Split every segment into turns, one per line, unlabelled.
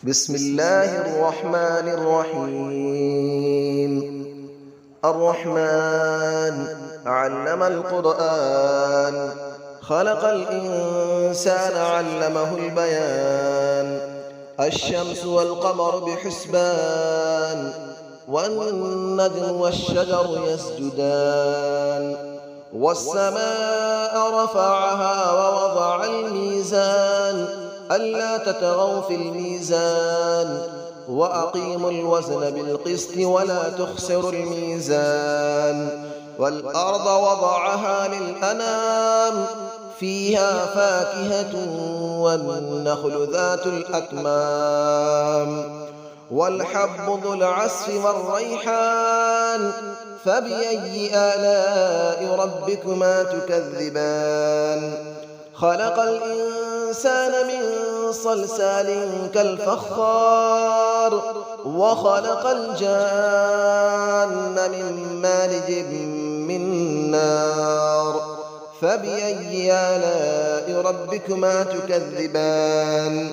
بسم الله الرحمن الرحيم. الرحمن علم القرآن، خلق الإنسان علمه البيان. الشمس والقمر بحسبان، والنجم والشجر يسجدان. والسماء رفعها ووضع الميزان، ألا تطغوا في الميزان، وأقيموا الوزن بالقسط ولا تخسروا الميزان. والأرض وضعها للأنام، فيها فاكهة والنخل ذات الأكمام، والحب ذو العصف والريحان. فبأي آلاء ربكما تكذبان؟ خلق الإنسان من صلصال كالفخار، وخلق الجان من مارج من نار. فبأي آلاء ربكما تكذبان؟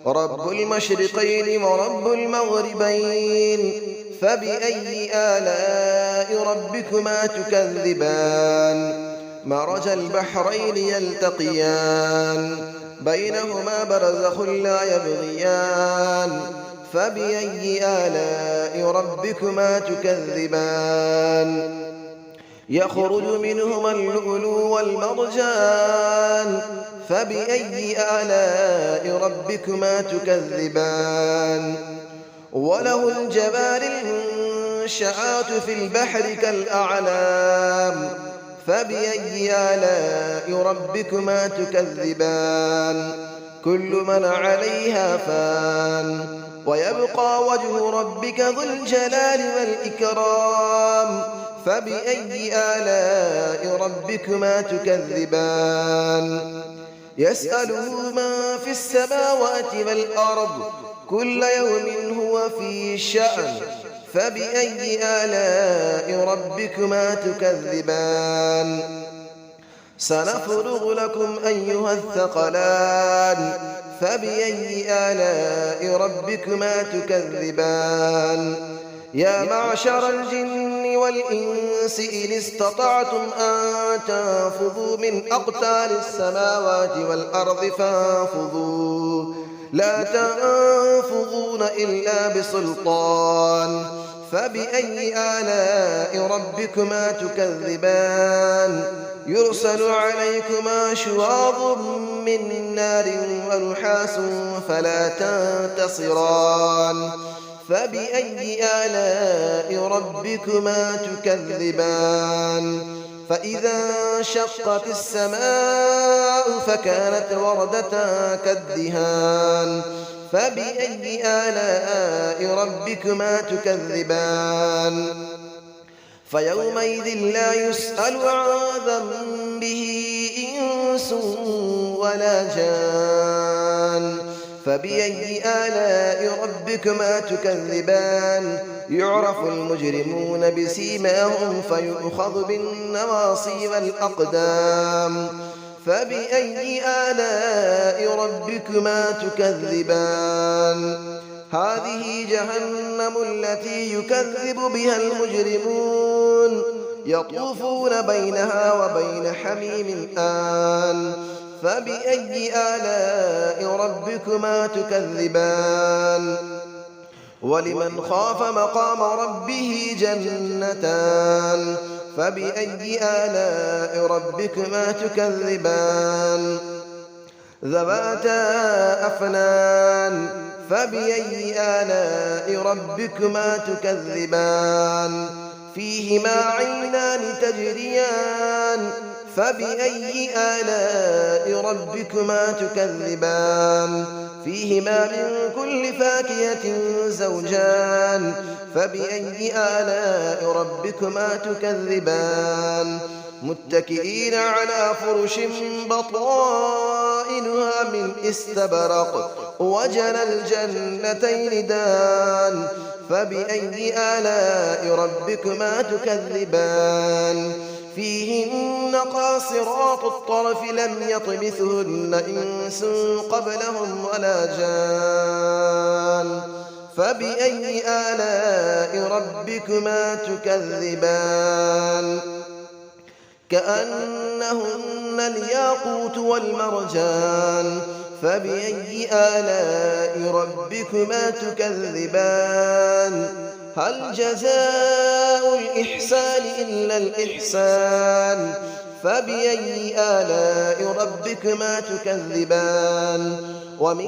رب المشرقين ورب المغربين. فبأي آلاء ربكما تكذبان؟ مرج البحرين يلتقيان، بينهما برزخ لا يبغيان. فبأي آلاء ربكما تكذبان؟ يخرج منهما اللؤلؤ والمرجان. فبأي آلاء ربكما تكذبان؟ وله الجوار المنشآت في البحر كالأعلام. فبأي آلاء ربكما تكذبان؟ كل من عليها فان، ويبقى وجه ربك ذو الجلال والإكرام. فبأي آلاء ربكما تكذبان؟ يسأله من في السماوات والأرض، كل يوم هو في شأن. فبأي آلاء ربكما تكذبان؟ سنفرغ لكم أيها الثقلان. فبأي آلاء ربكما تكذبان؟ يا معشر الجن والإنس إن استطعتم أن تنفذوا من أقطار السماوات والأرض فانفذوا، لا تنفذون إلا بسلطان. فبأي آلاء ربكما تكذبان؟ يرسل عليكما شواظ من نار ونحاس فلا تنتصران. فبأي آلاء ربكما تكذبان؟ فإذا انشقت السماء فكانت وردة كالدهان. فبأي آلاء ربكما تكذبان؟ فيومئذ لا يسأل عن ذنبه إنس ولا جان. فبأي آلاء ربكما تكذبان؟ يعرف المجرمون بسيماهم فيؤخذ بالنواصي والأقدام. فبأي آلاء ربكما تكذبان؟ هذه جهنم التي يكذب بها المجرمون، يطوفون بينها وبين حميم آن. فبأي آلاء ربكما تكذبان؟ ولمن خاف مقام ربه جنتان. فبأي آلاء ربكما تكذبان؟ ذواتا أفنان. فبأي آلاء ربكما تكذبان؟ فيهما عينان تجريان. فبأي آلاء ربكما تكذبان؟ فيهما من كل فاكهة زوجان. فبأي آلاء ربكما تكذبان؟ متكئين على فرش بطائنها من استبرق، وجنى الجنتين دان. فبأي آلاء ربكما تكذبان؟ فيهن قاصرات الطرف لم يطمثهن إنس قبلهم ولا جان. فبأي آلاء ربكما تكذبان كأنهن الياقوت والمرجان فبأي آلاء ربكما تكذبان هل جزاء الإحسان إلا الإحسان فبأي آلاء ربكما تكذبان ومن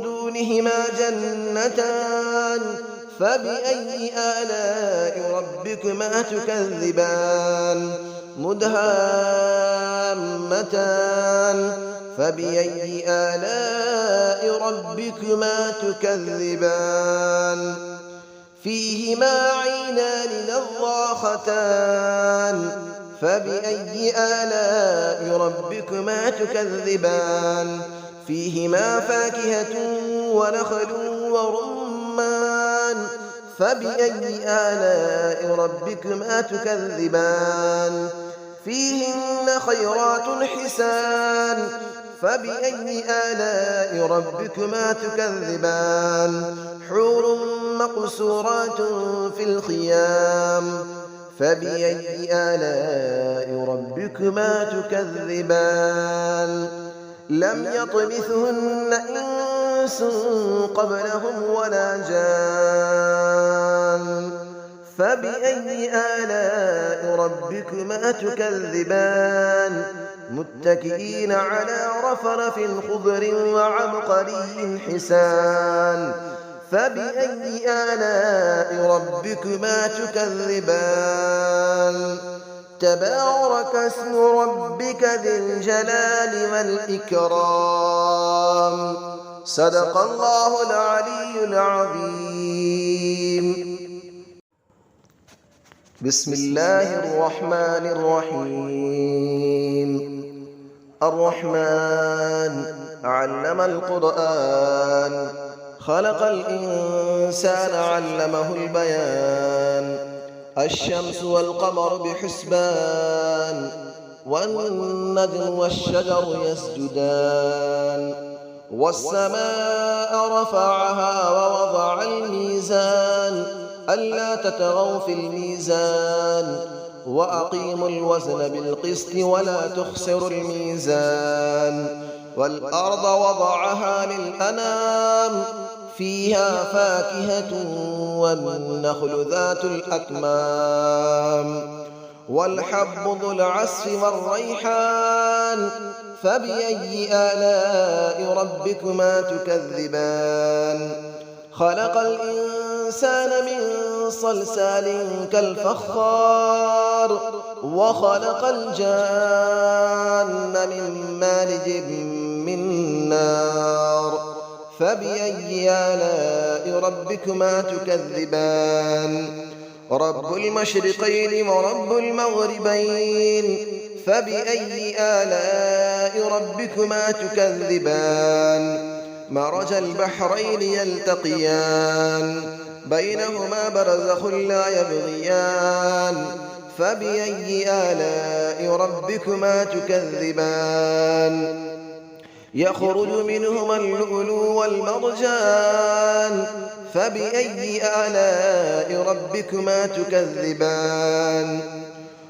دونهما جنتان فبأي آلاء ربكما تكذبان مدهامتان فبأي آلاء ربكما تكذبان فيهما عينان نضاختان فبأي آلاء ربكما تكذبان فيهما فاكهة ونخل ورمان فبأي آلاء ربكما تكذبان فيهن خيرات حسان فبأي آلاء ربكما تكذبان حور مقصورات في الخيام فبأي آلاء ربكما تكذبان لم يطمثهن إنس قبلهم ولا جان فبأي آلاء ربكما تكذبان متكئين على رفرف خضر وعبقري حسان فبأي آلاء ربكما تكذبان تبارك اسم ربك ذي الجلال والإكرام صدق الله العلي العظيم بسم الله الرحمن الرحيم الرحمن علم القرآن خلق الإنسان علمه البيان الشمس والقمر بحسبان والنجم والشجر يسجدان والسماء رفعها ووضع الميزان ألا تطغوا في الميزان وأقيموا الوزن بالقسط ولا تخسروا الميزان والأرض وضعها للأنام فيها فاكهة والنخل ذات الأكمام والحب ذو العصف والريحان فبأي آلاء ربكما تكذبان خلق الإنسان من صلصال كالفخار وخلق الجان من مارج من نار فبأي آلاء ربكما تكذبان رب المشرقين ورب المغربين فبأي آلاء ربكما تكذبان مرج البحرين يلتقيان بينهما برزخ لا يبغيان فبأي آلاء ربكما تكذبان يخرج منهما اللؤلؤ والمرجان فبأي آلاء ربكما تكذبان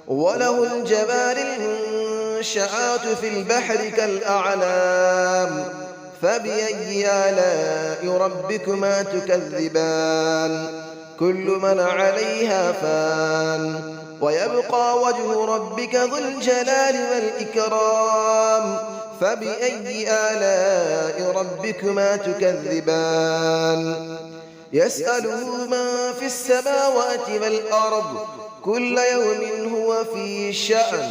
وله الجبال المنشآت في البحر كالأعلام فبأي آلاء ربكما تكذبان كل من عليها فان ويبقى وجه ربك ذو الجلال والإكرام فبأي آلاء ربكما تكذبان يسأله من في السماوات والأرض كل يوم هو في شأن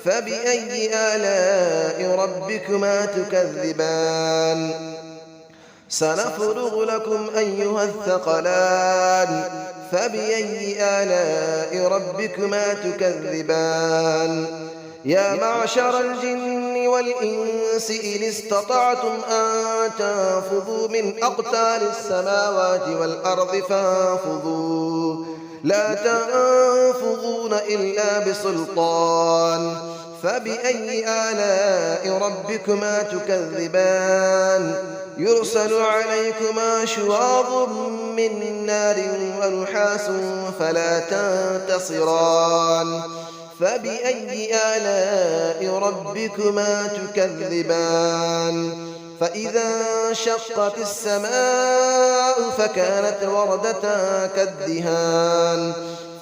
فبأي آلاء ربكما تكذبان سنفرغ لكم أيها الثقلان فبأي آلاء ربكما تكذبان يا معشر الجن والإنس إن استطعتم أن تنفذوا من أقطار السماوات والأرض فانفذوا لا تنفذون إلا بسلطان فبأي آلاء ربكما تكذبان يرسل عليكما شواظ من نار ونحاس فلا تنتصران فبأي آلاء ربكما تكذبان فإذا انشقت السماء فكانت وردة كالدهان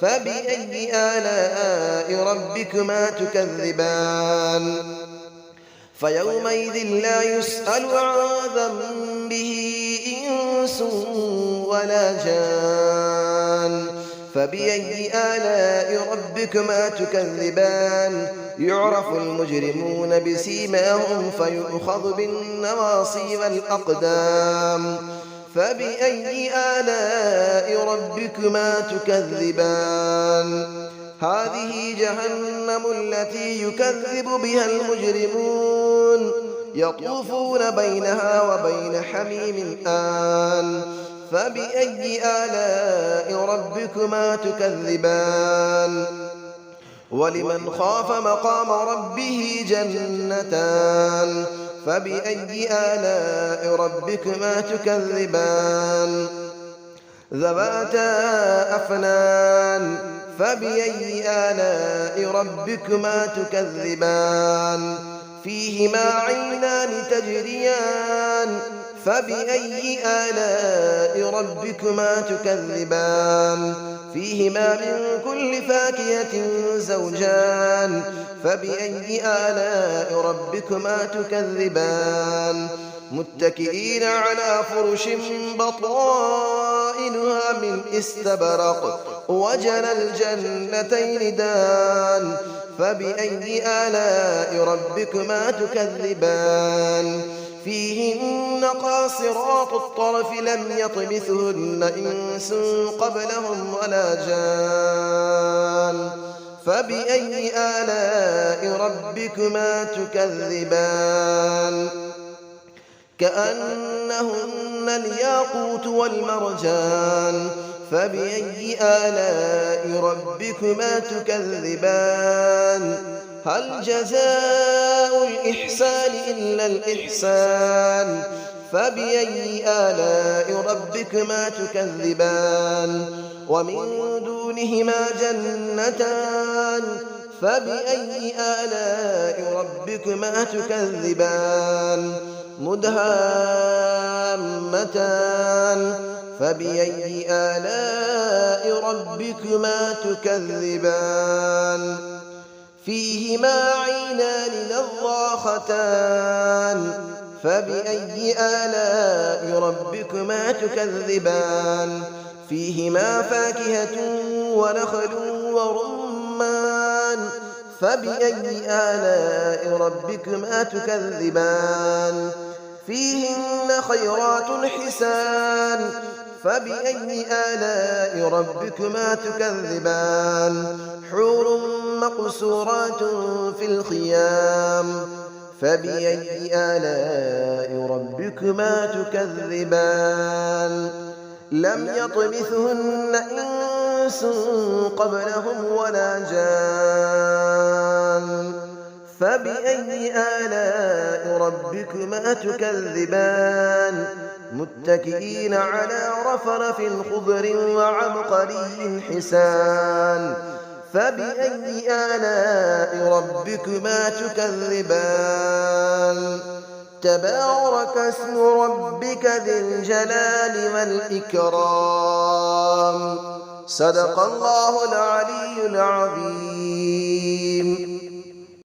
فبأي آلاء ربكما تكذبان فيومئذ لا يسأل عن ذنبه إنس ولا جان فبأي آلاء ربكما تكذبان يعرف المجرمون بسيماهم فيؤخذ بالنواصي والأقدام فبأي آلاء ربكما تكذبان هذه جهنم التي يكذب بها المجرمون يطوفون بينها وبين حميم آن فبأي آلاء ربكما تكذبان ولمن خاف مقام ربه جنتان فبأي آلاء ربكما تكذبان ذواتا أفنان فبأي آلاء ربكما تكذبان فيهما عينان تجريان فبأي آلاء ربكما تكذبان فيهما من كل فاكهة زوجان فبأي آلاء ربكما تكذبان متكئين على فرش بطائنها من استبرق وجنى الجنتين دان فبأي آلاء ربكما تكذبان فيهن قاصرات الطرف لم يطمثهن إنس قبلهم ولا جان فبأي آلاء ربكما تكذبان كأنهن الياقوت والمرجان فبأي آلاء ربكما تكذبان هل جزاء الإحسان إلا الإحسان فبأي آلاء ربكما تكذبان ومن دونهما جنتان فبأي آلاء ربكما تكذبان مدهامتان فبأي آلاء ربكما تكذبان فيهما عينان نضاختان فبأي آلاء ربكما تكذبان فيهما فاكهة ونخل ورمان فبأي آلاء ربكما تكذبان فيهن خيرات حسان فبأي آلاء ربكما تكذبان حور مقصورات في الخيام فبأي آلاء ربكما تكذبان لم يطمثهن إنس قبلهم ولا جان فبأي آلاء ربكما تكذبان متكئين على رفرف خضر وعبقري حسان فبأي آلاء ربكما تكذبان تبارك اسم ربك ذي الجلال والإكرام صدق الله العلي العظيم.